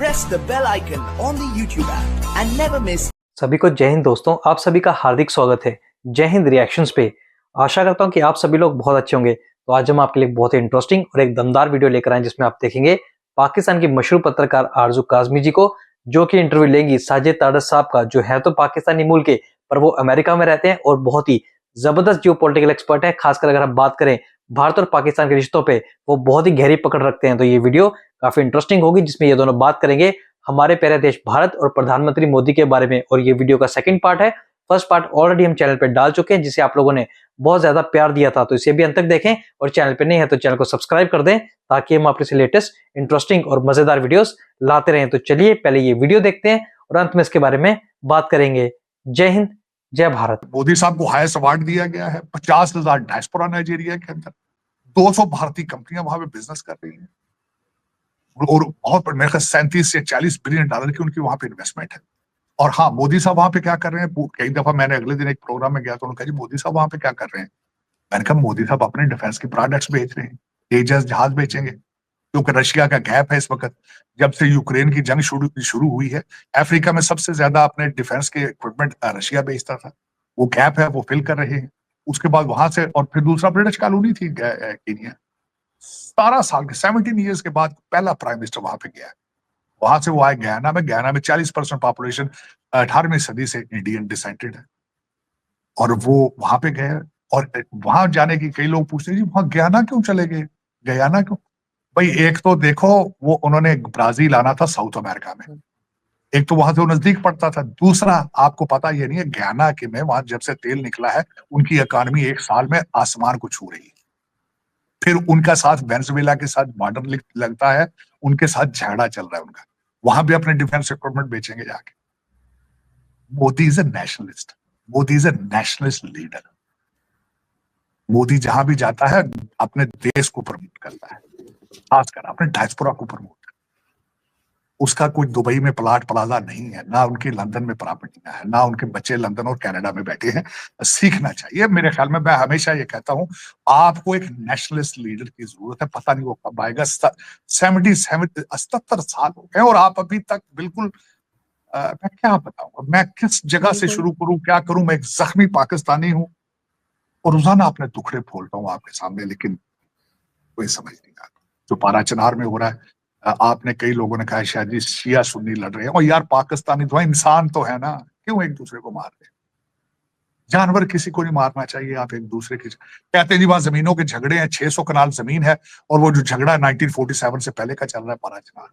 press the bell icon on the YouTube app and never miss. सभी को जय हिंद दोस्तों, आप सभी का हार्दिक स्वागत है जय हिंद रिएक्शंस पे। आशा करता हूं कि आप सभी लोग बहुत अच्छे होंगे। तो आज हम आपके लिए बहुत ही इंटरेस्टिंग और एक दमदार वीडियो लेकर आए जिसमें आप देखेंगे पाकिस्तान की मशहूर पत्रकार आरजू काज़मी जी को, जो कि इंटरव्यू लेंगी साजिद तारड़ साहब का, जो है तो पाकिस्तानी मूल के पर वो अमेरिका में रहते हैं और बहुत ही जबरदस्त जियोपॉलिटिकल एक्सपर्ट है। खासकर अगर हम बात करें भारत और पाकिस्तान के रिश्तों पे, वो बहुत ही गहरी पकड़ रखते हैं। तो ये वीडियो काफी इंटरेस्टिंग होगी जिसमें ये दोनों बात करेंगे हमारे प्यारे देश भारत और प्रधानमंत्री मोदी के बारे में। और ये वीडियो का सेकंड पार्ट है। फर्स्ट पार्ट ऑलरेडी हम चैनल पे डाल चुके हैं जिसे आप लोगों ने बहुत ज्यादा प्यार दिया था, तो इसे भी अंत तक देखें और चैनल पे नहीं है तो चैनल को सब्सक्राइब कर दें ताकि हम आपके लेटेस्ट इंटरेस्टिंग और मजेदार वीडियोस लाते रहें। तो चलिए पहले ये वीडियो देखते हैं और अंत में इसके बारे में बात करेंगे। जय हिंद, जय भारत। मोदी साहब को हाईएस्ट अवार्ड दिया गया है। 50,000 डायस्पोरा नाइजीरिया के अंदर, 200 भारतीय कंपनियां वहां पे बिजनेस कर रही हैं और बहुत मेरे ख्याल 37 से 40 बिलियन डॉलर की उनकी वहां पे इन्वेस्टमेंट है। और हाँ, मोदी साहब वहां पे क्या कर रहे हैं, कई दफा मैंने अगले दिन एक प्रोग्राम में गया तो उन्होंने कहा जी मोदी साहब वहां पे क्या कर रहे हैं। मैंने कहा मोदी साहब अपने डिफेंस के प्रोडक्ट्स बेच रहे हैं, तेजस जहाज बेचेंगे, क्योंकि रशिया का गैप है इस वक्त। जब से यूक्रेन की जंग शुरू हुई है, अफ्रीका में सबसे ज्यादा अपने डिफेंस के इक्विपमेंट रशिया बेचता था, वो गैप है, वो फिल कर रहे हैं। उसके बाद वहां से, और फिर दूसरा ब्रिटिश कॉलोनी थी केनिया। 17 साल के 17 ईयर्स के बाद पहला प्राइम मिनिस्टर वहां पे गया। वहां से वो आए गयाना में 40% पॉपुलेशन 18वीं सदी से इंडियन डिसेंटेड है। और वो वहां पे गए, और वहां जाने की कई लोग पूछते हैं जी वहां गयाना क्यों चले गए, गयाना क्यों। भाई एक तो देखो, वो उन्होंने ब्राजील आना था साउथ अमेरिका में, एक तो वहां से वो नजदीक पड़ता था। दूसरा, आपको पता ये नहीं है गयाना के में वहां जब से तेल निकला है उनकी इकॉनमी एक साल में आसमान को छू रही है। फिर उनका साथ वेनेजुएला के साथ बॉर्डर लगता है, उनके साथ झगड़ा चल रहा है उनका, वहां भी अपने डिफेंस इक्विपमेंट बेचेंगे जाके। Modi is a nationalist, Modi is a nationalist leader. Modi जहां भी जाता है अपने देश को प्रमोट करता है, खासकर अपने डायस्पोरा को प्रमोट। उसका कोई दुबई में प्लाट प्लाजा नहीं है, ना उनकी लंदन में प्रॉपर्टी है, ना उनके बच्चे लंदन और कनाडा में बैठे हैं। सीखना चाहिए मेरे ख्याल में। मैं हमेशा ये कहता हूं आपको एक नेशनलिस्ट लीडर की जरूरत है। पता नहीं वो कब आएगा। 77 साल हो गए और आप अभी तक बिल्कुल मैं क्या बताऊंगा, मैं किस जगह से शुरू करूं, क्या करूं। मैं एक जख्मी पाकिस्तानी हूं और रोजाना अपने दुखड़े फोड़ता हूं आपके सामने, लेकिन कोई समझ नहीं आता जो पारा चनार में हो रहा है। आपने कई लोगों ने कहा शायद जी शिया सुन्नी लड़ रहे हैं, और यार पाकिस्तानी तो इंसान तो है ना, क्यों एक दूसरे को मार रहे हैं। जानवर किसी को नहीं मारना चाहिए। आप एक दूसरे की कहते हैं जी वहां जमीनों के झगड़े हैं, 600 कनाल जमीन है और वो जो झगड़ा 1947 से पहले का चल रहा है पारा चनार,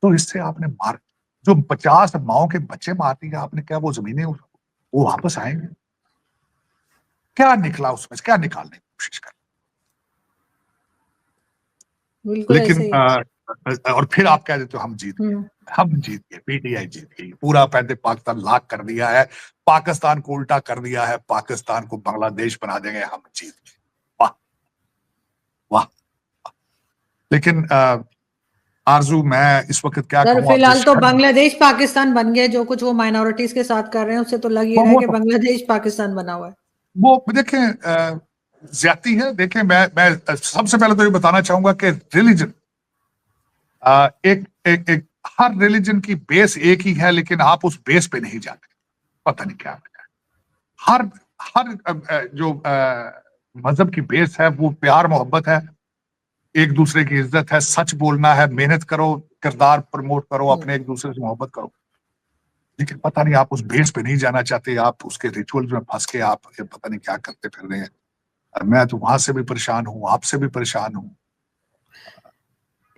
तो इससे आपने मार जो 50 माओ के बच्चे मार दिए आपने, क्या वो जमीनें वो वापस आएंगे? क्या निकला उसमें, क्या निकालने की कोशिश कर। लेकिन और फिर आप कह देते हो हम जीत गए। हम जीत गए, पीटीआई जीत गई, पूरा पैदे पाकिस्तान लाख कर दिया है, पाकिस्तान को उल्टा कर दिया है, पाकिस्तान को बांग्लादेश बना देंगे, हम जीत गए। वाह वाह। लेकिन आरजू, मैं इस वक्त क्या कहूं, फिलहाल तो बांग्लादेश पाकिस्तान बन गया। जो कुछ वो माइनॉरिटीज के साथ कर रहे हैं उससे तो लग ही रहा है कि बांग्लादेश पाकिस्तान बना हुआ है। वो देखें ज्यादती है। देखें, मैं सबसे पहले तो ये बताना चाहूंगा कि रिलीजन एक हर रिलीजन की बेस एक ही है, लेकिन आप उस बेस पे नहीं जाते, पता नहीं क्या है। हर जो मजहब की बेस है वो प्यार मोहब्बत है, एक दूसरे की इज्जत है, सच बोलना है, मेहनत करो, किरदार प्रमोट करो, अपने एक दूसरे से मोहब्बत करो। लेकिन पता नहीं आप उस बेस पे नहीं जाना चाहते, आप उसके रिचुअल्स में फंस के आप पता नहीं क्या करते फिर रहे हैं। मैं तो वहां से भी परेशान हूँ, आपसे भी परेशान हूँ।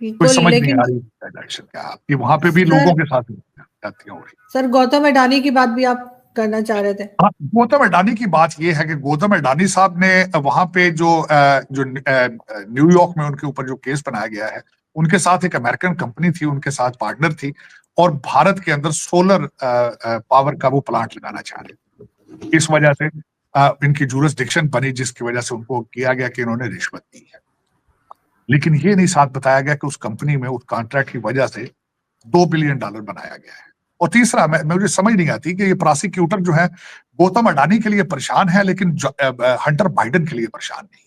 कोई समझ नहीं आ रही डायरेक्शन क्या आपकी वहां पे भी लोगों के साथ जाती हो रही। सर, गौतम अडानी की बात भी आप करना चाह रहे थे। हाँ, गौतम अडानी की बात ये है कि गौतम अडानी साहब ने वहां पे जो न्यूयॉर्क में उनके ऊपर जो केस बनाया गया है, उनके साथ एक अमेरिकन कंपनी थी, उनके साथ पार्टनर थी, और भारत के अंदर सोलर पावर का वो प्लांट लगाना चाह रहे। इस वजह से इनकी जुरिसडिक्शन बनी, जिसकी वजह से उनको किया गया कि इन्होंने रिश्वत दी है। लेकिन ये नहीं साथ बताया गया कि उस कंपनी में उस कॉन्ट्रैक्ट की वजह से $2 बिलियन बनाया गया है। और तीसरा, मुझे समझ नहीं आती कि ये प्रोसिक्यूटर जो है गौतम अडानी के लिए परेशान है, लेकिन हंटर बाइडेन के लिए परेशान नहीं।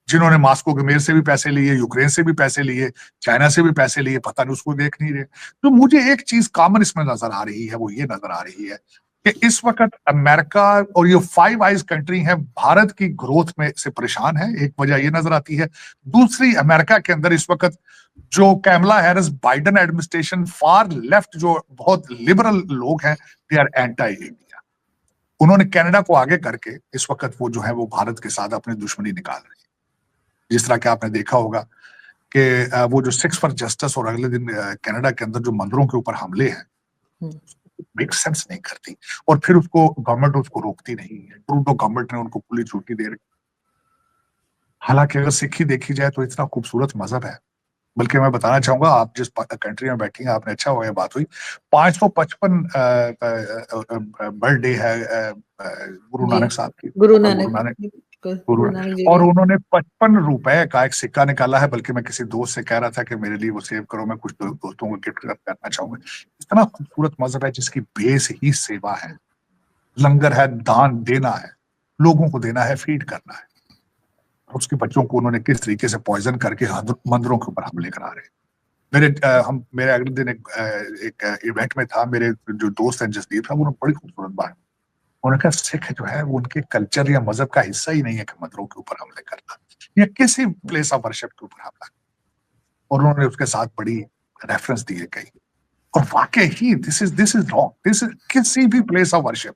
जिन्होंने मास्को गमेर से भी पैसे लिए, यूक्रेन से भी पैसे लिए, चाइना से भी पैसे लिए, पता नहीं उसको देख नहीं रहे। तो मुझे एक चीज कॉमन इसमें नजर आ रही है, वो ये नजर आ रही है कि इस वक्त अमेरिका और ये फाइव आइज कंट्री है भारत की ग्रोथ में से परेशान है। एक वजह ये नजर आती है। दूसरी, अमेरिका के अंदर इस वक्त जो Kamala Harris Biden administration, far left जो बहुत लिबरल लोग हैं, दे आर एंटी इंडिया। उन्होंने कनाडा को आगे करके इस वक्त वो जो है वो भारत के साथ अपनी दुश्मनी निकाल रहे हैं। जिस तरह के आपने देखा होगा कि वो जो 6 फॉर जस्टिस और अगले दिन कनाडा के अंदर जो मंदिरों के ऊपर हमले हैं, मेक सेंस नहीं करती, और फिर उसको गवर्नमेंट उसको रोकती नहीं है। ट्रूडो गवर्नमेंट ने उनको खुली छुट्टी दे रखी। हालांकि अगर सिक्खी देखी जाए तो इतना खूबसूरत मजहब है। बल्कि मैं बताना चाहूंगा, आप जिस कंट्री में बैठी हैं, आपने अच्छा हुआ बात हुई, 555 बर्थडे है गुरु नानक साहब की, गुरु नानक और उन्होंने 55 रुपए का एक सिक्का निकाला है। बल्कि मैं किसी दोस्त से कह रहा था कि मेरे लिए वो सेव करो, मैं कुछ दोस्तों को गिफ्ट करना चाहूंगा। इतना खूबसूरत मजहब है जिसकी बेस ही सेवा है, लंगर है, दान देना है, लोगों को देना है, फीड करना है। उसके बच्चों को उन्होंने किस तरीके से पॉइजन करके मंदिरों के ऊपर हमले करा रहे। मेरे अगले दिन एक इवेंट में था, मेरे जो दोस्त हैं जसदीप साहब, उन्होंने बड़ी खूबसूरत बात, उन्होंने कहा सिख जो है वो उनके कल्चर या मजहब का हिस्सा ही नहीं है कि मंदिरों के ऊपर हमले करना या किसी प्लेस ऑफ वर्शिप के ऊपर हमला। और उन्होंने उसके साथ बड़ी रेफरेंस दिए कई, और वाकई ही this is wrong. This is किसी भी प्लेस ऑफ वर्शिप,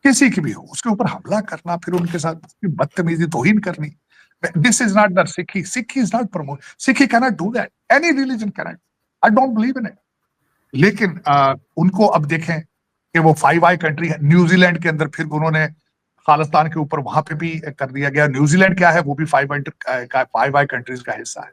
किसी की भी हो, उसके ऊपर हमला करना, फिर उनके साथ बदतमीजी, तौहीन करनी, दिस इज नॉट द सिक्खी। सिक्खी इज नॉट प्रमोट, सिक्खी can not do that, any religion can not, I don't believe in it. लेकिन उनको अब देखें कि वो फाइव आई कंट्री है। न्यूजीलैंड के अंदर फिर उन्होंने खालिस्तान के ऊपर वहां पे भी कर दिया गया। न्यूजीलैंड क्या है, वो भी फाइव आई कंट्रीज का हिस्सा है।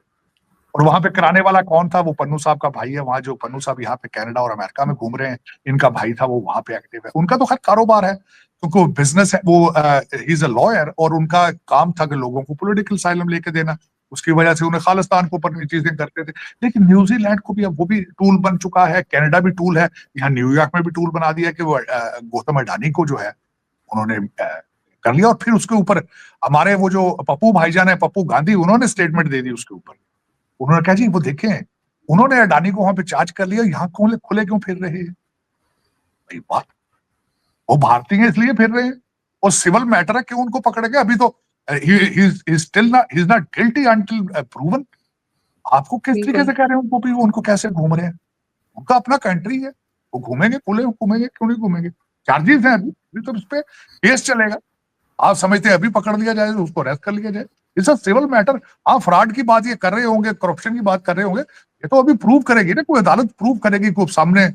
और वहां पे कराने वाला कौन था? वो पन्नू साहब का भाई है। वहां जो पन्नू साहब यहाँ पे कनाडा और अमेरिका में घूम रहे हैं, इनका भाई था, वो वहां पे एक्टिव है। उनका तो खैर कारोबार है, क्योंकि वो बिजनेस है, वो ही इज अ लॉयर, और उनका काम था कि लोगों को पॉलिटिकल साइलम लेके देना। उसकी वजह से उन्हें खालिस्तान के ऊपर चीजें करते थे। लेकिन न्यूजीलैंड को भी अब वो भी टूल बन चुका है, कनाडा भी टूल है, यहाँ न्यूयॉर्क में भी टूल बना दिया कि वो गौतम अडानी को जो है उन्होंने कर लिया। और फिर उसके ऊपर हमारे वो जो पप्पू भाईजान है, पप्पू गांधी, उन्होंने स्टेटमेंट दे दी उसके ऊपर। उन्होंने कहा जी वो देखें, उन्होंने अडानी को वहां पे चार्ज कर लिया, यहाँ खुले क्यों फिर रहे हैं? भाई बात, वो भारतीय इसलिए फिर रहे हैं, और सिविल मैटर है, क्यों उनको पकड़ेंगे? अभी तो he is not guilty until proven। आपको किस तरीके से कह रहे हैं उनको भी, उनको कैसे घूम रहे हैं? उनका अपना कंट्री है, वो घूमेंगे, खुले घूमेंगे, क्यों नहीं घूमेंगे? चार्जेस हैं अभी तो इस पे केस चलेगा। आप समझते हैं अभी पकड़ लिया जाए, उसको अरेस्ट कर लिया जाए? It's a civil matter. आप फ्रॉड की बात ये कर रहे होंगे, करप्शन की बात कर रहे होंगे, ये तो अभी प्रूव करेगी ना, कोई अदालत प्रूव करेगी, कोई सामने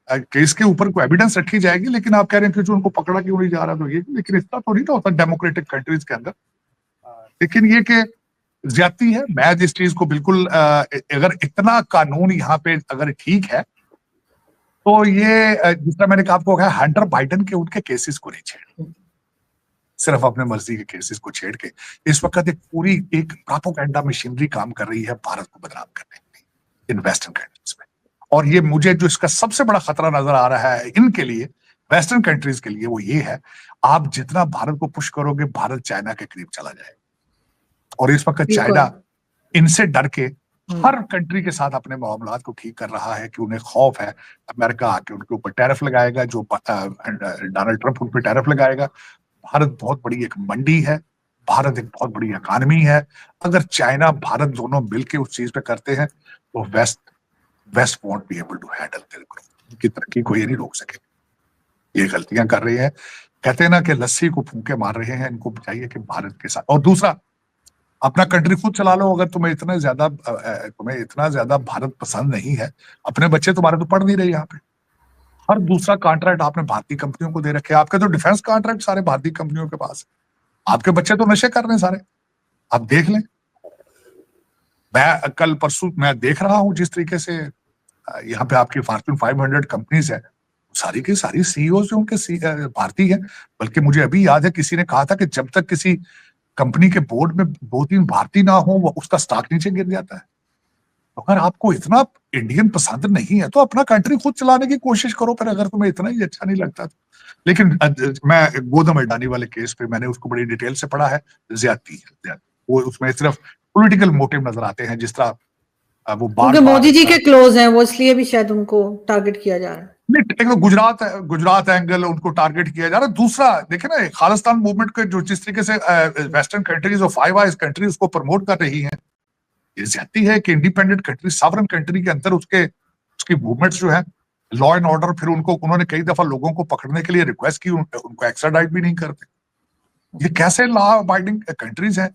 केस के ऊपर कोई एविडेंस रखी जाएगी। लेकिन आप कह रहे हैं कि जो उनको पकड़ा क्यों नहीं जा रहा, तो ये, लेकिन इतना तो नहीं होता डेमोक्रेटिक कंट्रीज के अंदर। लेकिन ये कि ज्यादती है। मैं इस चीज को बिल्कुल, अगर इतना कानून यहाँ पे अगर ठीक है, तो ये जिस तरह मैंने आपको कहा, हंटर बाइडेन के उनके केसेस को नहीं छेड़, सिर्फ अपने मर्जी के केसेस को छेड़ के इस वक्त एक पूरी एक प्रोपेगेंडा मशीनरी काम कर रही है भारत को बदनाम करने के लिए इन वेस्टर्न कंट्रीज में। और ये मुझे जो इसका सबसे बड़ा खतरा नजर आ रहा है इनके लिए, वेस्टर्न कंट्रीज के लिए, वो ये है, आप जितना भारत को पुश करोगे, भारत चाइना के करीब चला जाएगा। और इस वक्त चाइना इनसे डर के हर कंट्री के साथ अपने मामलात को ठीक कर रहा है कि उन्हें खौफ है अमेरिका आके उनके ऊपर टैरिफ लगाएगा, जो डोनाल्ड ट्रंप उन पर टैरिफ लगाएगा। भारत बहुत बड़ी एक मंडी है, भारत एक बहुत बड़ी इकॉनमी है। अगर चाइना भारत दोनों मिलकर उस चीज पे करते हैं तो West won't be able to handle their growth. उनकी तरक्की को ये नहीं रोक सके। ये गलतियां कर रही है। कहते हैं ना कि लस्सी को फूंके मार रहे हैं, इनको चाहिए कि भारत के साथ। और दूसरा, अपना कंट्री खुद चला लो। अगर तुम्हें इतना ज्यादा भारत पसंद नहीं है, अपने बच्चे तुम्हारे तो पढ़ नहीं रहे यहाँ पे। हर दूसरा कॉन्ट्रैक्ट आपने भारतीय कंपनियों को दे रखे। आपके तो डिफेंस कॉन्ट्रैक्ट सारे भारतीय कंपनियों के पास है। आपके बच्चे तो नशे कर रहे हैं सारे, आप देख लें। मैं कल परसों मैं देख रहा हूं जिस तरीके से यहाँ पे आपकी फॉर्च्यून 500 कंपनीज है, सारी की सारी सीईओ जो उनके भारतीय है। बल्कि मुझे अभी याद है किसी ने कहा था कि जब तक किसी कंपनी के बोर्ड में 2-3 भारतीय ना हो, वो उसका स्टॉक नीचे गिर जाता है। अगर आपको इतना इंडियन पसंद नहीं है तो अपना कंट्री खुद चलाने की कोशिश करो फिर, अगर तुम्हें इतना ही अच्छा नहीं लगता तो। लेकिन मैं गौतम अडानी वाले केस पे मैंने उसको बड़ी डिटेल से पढ़ा है, ज्यादती है। वो उसमें सिर्फ पॉलिटिकल मोटिव नजर आते हैं, जिस तरह वो क्योंकि मोदी जी के क्लोज हैं वो, इसलिए भी शायद उनको टारगेट किया जा रहा है। नहीं, एक तो गुजरात एंगल उनको टारगेट किया जा रहा है। दूसरा देखिए ना, खालिस्तान मूवमेंट के जो जिस तरीके से वेस्टर्न कंट्रीज और फाइव आइज कंट्रीज को प्रमोट कर रही हैं, ये ज्यादती है कि इंडिपेंडेंट कंट्री, सॉवरेन कंट्री के अंदर उसकी मूवमेंट्स जो है, लॉ एंड ऑर्डर, फिर उन्होंने कई दफा लोगों को पकड़ने के लिए रिक्वेस्ट की, उनको एक्स्ट्राडाइट भी नहीं करते। ये कैसे लॉ अबाइडिंग कंट्रीज हैं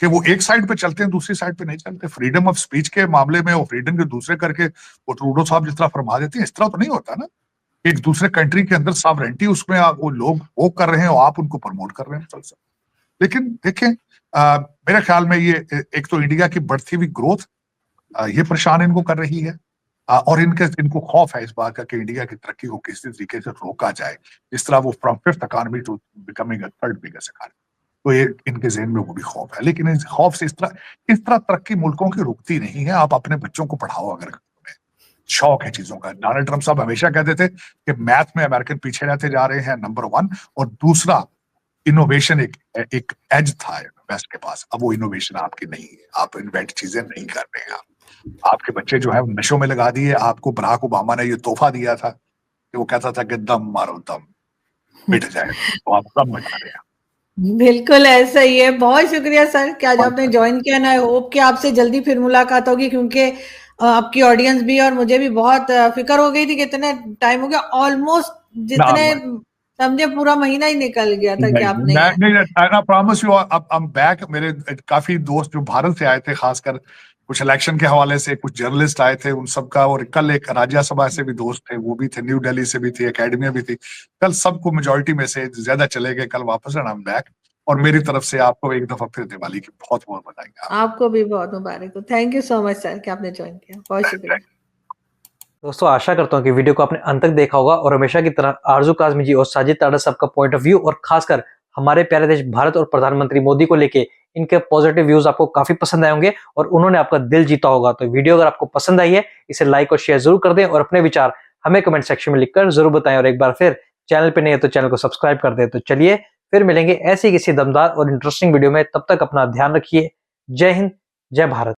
कि वो एक साइड पे चलते हैं, दूसरी साइड पे नहीं चलते। फ्रीडम ऑफ स्पीच के मामले में वो फ्रीडम के दूसरे करके वो ट्रूडो साहब जिस तरह फरमा देते हैं, इस तरह तो नहीं होता ना। एक दूसरे कंट्री के अंदर सॉवरेंटी, उसमें वो लोग वो कर रहे हैं और आप उनको प्रमोट कर रहे हैं मुसलसल। लेकिन देखें, मेरे ख्याल में ये एक तो इंडिया की बढ़ती हुई ग्रोथ ये परेशान इनको कर रही है, और इनको खौफ है इस बात का कि इंडिया की तरक्की को किसी तरीके से रोका जाए, जिस तरह वो from fifth economy to becoming third biggest economy. तो ये इनके ज़हन में वो भी खौफ है। लेकिन इस खौफ से इस तरह तरक्की मुल्कों की रुकती नहीं है। आप अपने बच्चों को पढ़ाओ, अगर शौक है चीजों का। डोनाल्ड ट्रम्प साहब हमेशा कहते थे कि मैथ में अमेरिकन पीछे रहते जा रहे हैं, नंबर 1, और दूसरा इनोवेशन एक एज था वेस्ट के पास। अब वो इनोवेशन आपकी नहीं है, आप इन्वेंट चीजें नहीं कर रहे हैं। आपके बच्चे जो है नशों में लगा दिए। आपको बराक ओबामा ने ये तोहफा दिया था कि वो कहता था कि दम मारो दम मिट जाए, तो आप दम मिटा रहे हैं। बिल्कुल ऐसा ही है। बहुत शुक्रिया सर कि आज आपने ज्वाइन किया। आई होप कि आपसे जल्दी फिर मुलाकात होगी, क्योंकि आपकी ऑडियंस भी और मुझे भी बहुत फिक्र हो गई थी कि इतने टाइम हो गया, ऑलमोस्ट जितने समझे पूरा महीना ही निकल गया था कि आप नहीं। I promise you, I am back. मेरे काफी दोस्त जो भारत से आए थे, खासकर कुछ इलेक्शन के हवाले से, कुछ जर्नलिस्ट आए थे, उन सबका, और कल एक राज्यसभा से भी दोस्त थे, वो भी थे, न्यू दिल्ली से भी थी, एकेडमिया भी थी। कल सबको मेजोरिटी में से ज्यादा चले गए कल वापस, एंड आई एम बैक। और मेरी तरफ से आपको एक दफा फिर दिवाली की बहुत बहुत बधाई। आपको भी बहुत मुबारक हो। Thank you so much sir कि आपने ज्वाइन किया। बहुत शुक्रिया दोस्तों। आशा करता हूँ कि वीडियो को आपने अंत तक देखा होगा और हमेशा की तरह आरजू काज़मी जी और साजिद ताड़ा साहब का पॉइंट ऑफ व्यू, और खासकर हमारे प्यारे देश भारत और प्रधानमंत्री मोदी को लेके इनके पॉजिटिव व्यूज आपको काफी पसंद आए होंगे और उन्होंने आपका दिल जीता होगा। तो वीडियो अगर आपको पसंद आई है, इसे लाइक और शेयर जरूर कर दें और अपने विचार हमें कमेंट सेक्शन में लिखकर जरूर बताएं। और एक बार फिर चैनल पे नहीं है तो चैनल को सब्सक्राइब कर दें। तो चलिए फिर मिलेंगे ऐसी किसी दमदार और इंटरेस्टिंग वीडियो में। तब तक अपना ध्यान रखिए। जय हिंद, जय भारत।